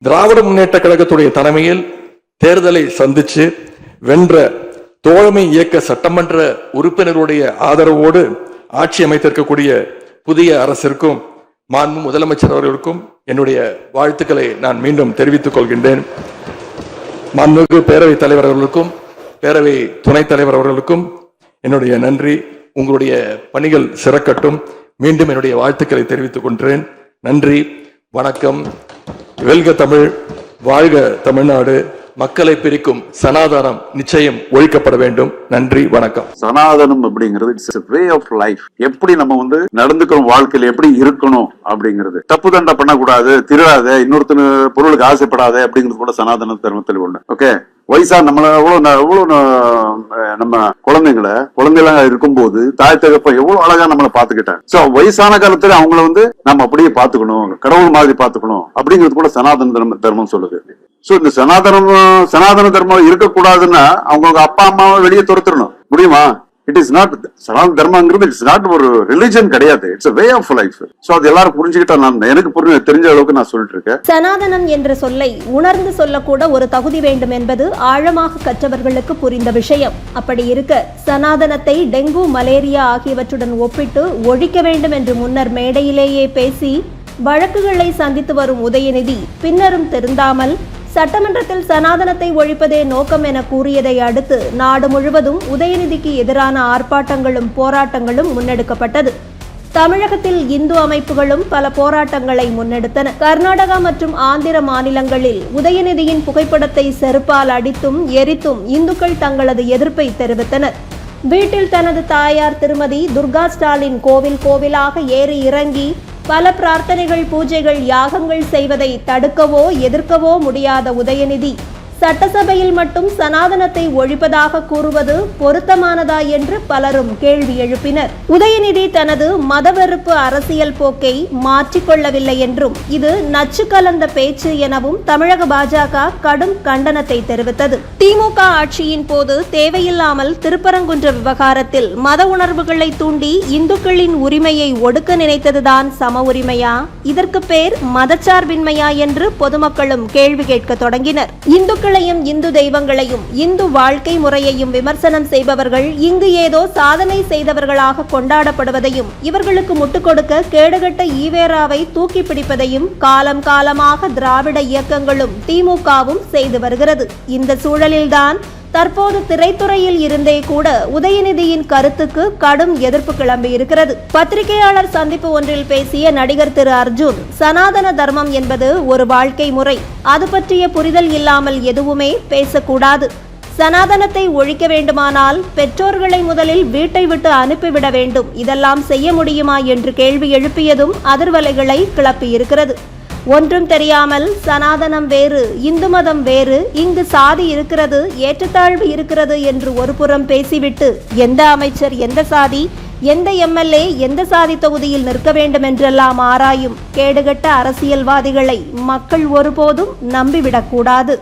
திராவிட முன்னேற்ற கழகத்துடைய தலைமையில் தேர்தலை சந்திச்சு வென்ற தோழமை இயக்க சட்டமன்ற உறுப்பினருடைய ஆதரவோடு ஆட்சி அமைத்திருக்கக்கூடிய புதிய அரசிற்கும் மாண்பு முதலமைச்சர் அவர்களுக்கும் என்னுடைய வாழ்த்துக்களை நான் மீண்டும் தெரிவித்துக் கொள்கின்றேன். மாண்புமிகு பேரவைத் தலைவர் அவர்களுக்கும் பேரவை துணைத் தலைவர் அவர்களுக்கும் என்னுடைய நன்றி. உங்களுடைய பணிகள் சிறக்கட்டும். மீண்டும் என்னுடைய வாழ்த்துக்களை தெரிவித்துக் கொள்கிறேன். நன்றி, வணக்கம். வெல்க தமிழ், வாழ்க தமிழ்நாடு. மக்களை பிரிக்கும் சனாதனம் நிச்சயம் ஒழிக்கப்பட வேண்டும். நன்றி, வணக்கம். சனாதனம் அப்படிங்கிறது it's a way of life. எப்படி நம்ம நடந்துக்கிறோம், வாழ்க்கையில எப்படி இருக்கணும் அப்படிங்கிறது. தப்பு தண்டை பண்ணக்கூடாது, திருடாத, இன்னொருத்தன பொருளுக்கு ஆசைப்படாத அப்படிங்கிறது கூட சனாதன தர்மத்தில் ஒண்ணு. ஓகே, வயசா நம்மள எவ்வளவு நம்ம குழந்தைகளா இருக்கும்போது தாய் தகப்ப எவ்வளவு அழகா நம்மளை பாத்துக்கிட்டாங்க. சோ வயசான காலத்துல அவங்கள நம்ம அப்படியே பாத்துக்கணும், கடவுள் மாதிரி பாத்துக்கணும் அப்படிங்கிறது கூட சனாதன தர்மம் சொல்லுது. சோ இந்த சனாதன தர்மம் இருக்கக்கூடாதுன்னா அவங்களுக்கு அப்பா அம்மாவை வெளியே துரத்திடணும். முடியுமா? இட் இஸ் நாட் சனாதன தர்மங்கிறது. இட்ஸ் நாட் ஒரு ரிலிஜன் கிடையாது. It's a way of life. So அது எல்லாரும் புரிஞ்சுக்கிட்டா, எனக்கு தெரிஞ்ச அளவுக்கு நான் சொல்லிட்டு இருக்கேன். சனாதனம் என்ற சொல்லை உணர்ந்து சொல்லக்கூட ஒரு தகுதி வேண்டும் என்பது ஆழமாக கற்றவர்களுக்கு புரிந்த விஷயம். அப்படி இருக்க சனாதனத்தை டெங்கு, மலேரியா ஆகியவற்றுடன் ஒப்பிட்டு ஒழிக்க வேண்டும் என்று முன்னர் மேடையிலேயே பேசி வழக்குகளை சந்தித்து வரும் உதயநிதி பின்னரும் திருந்தாமல் சட்டமன்றத்தில் சனாதனத்தை ஒழிப்பதே நோக்கம் என கூறியதை அடுத்து நாடு முழுவதும் உதயநிதிக்கு எதிரான ஆர்ப்பாட்டங்களும் போராட்டங்களும் முன்னெடுக்கப்பட்டது. தமிழகத்தில் இந்து அமைப்புகளும் பல போராட்டங்களை முன்னெடுத்தன. கர்நாடகா மற்றும் ஆந்திர மாநிலங்களில் உதயநிதியின் புகைப்படத்தை செருப்பால் அடித்தும் எரித்தும் இந்துக்கள் தங்களது எதிர்ப்பை தெரிவித்தனர். வீட்டில் தனது தாயார் திருமதி துர்கா ஸ்டாலின் கோவிலாக ஏறி இறங்கி பல பிரார்த்தனைகள், பூஜைகள், யாகங்கள் செய்வதை தடுக்கவோ எதிர்க்கவோ முடியாத உதயநிதி சட்டசபையில் மட்டும் சனாதனத்தை ஒழிப்பதாக கூறுவது பொருத்தமானதா என்று பலரும் கேள்வி எழுப்பினர். உதயநிதி தனது மதவெறுப்பு அரசியல் போக்கை மாற்றிக்கொள்ளவில்லை என்றும் இது நச்சு கலந்த பேச்சு எனவும் தமிழக பாஜக கடும் கண்டனத்தை தெரிவித்தது. திமுக ஆட்சியின் போது தேவையில்லாமல் திருப்பரங்குன்ற விவகாரத்தில் மத உணர்வுகளை தூண்டி இந்துக்களின் உரிமையை ஒடுக்க நினைத்ததுதான் சம உரிமையா? இதற்கு பேர் மதச்சார்பின்மையா என்று பொதுமக்களும் கேள்வி கேட்க தொடங்கினர். இந்து தெய்வங்களையும் இந்து வாழ்க்கை முறையையும் விமர்சனம் செய்பவர்கள் இங்கு ஏதோ சாதனை செய்தவர்களாக கொண்டாடப்படுவதையும் இவர்களுக்கு முட்டுக் கொடுக்க கேடுகட்ட ஈவேராவை தூக்கி பிடிப்பதையும் காலம் காலமாக திராவிட இயக்கங்களும் திமுகவும் செய்து வருகிறது. இந்த சூழலில்தான் தற்போது திரைத்துறையில் இருந்தே கூட உதயநிதியின் கருத்துக்கு கடும் எதிர்ப்பு கிளம்பி இருக்கிறது. பத்திரிகையாளர் சந்திப்பு ஒன்றில் பேசிய நடிகர் திரு அர்ஜுன், சனாதன தர்மம் என்பது ஒரு வாழ்க்கை முறை, அது பற்றிய புரிதல் இல்லாமல் எதுவுமே பேசக்கூடாது. சனாதனத்தை ஒழிக்க வேண்டுமானால் பெற்றோர்களை முதலில் வீட்டை விட்டு அனுப்பிவிட வேண்டும். இதெல்லாம் செய்ய முடியுமா என்று கேள்வி எழுப்பியதும் அதிர்வலைகளை கிளப்பியிருக்கிறது. ஒன்றும் தெரியாமல் சனாதனம் வேறு, இந்து மதம் வேறு, இங்கு சாதி இருக்கிறது, ஏற்றத்தாழ்வு இருக்கிறது என்று ஒரு புறம் பேசிவிட்டு எந்த அமைச்சர் எந்த சாதி, எந்த எம்எல்ஏ எந்த சாதி தொகுதியில் நிற்க வேண்டும் என்றெல்லாம் ஆராயும் கேடுகட்ட அரசியல்வாதிகளை மக்கள் ஒருபோதும் நம்பிவிடக்கூடாது.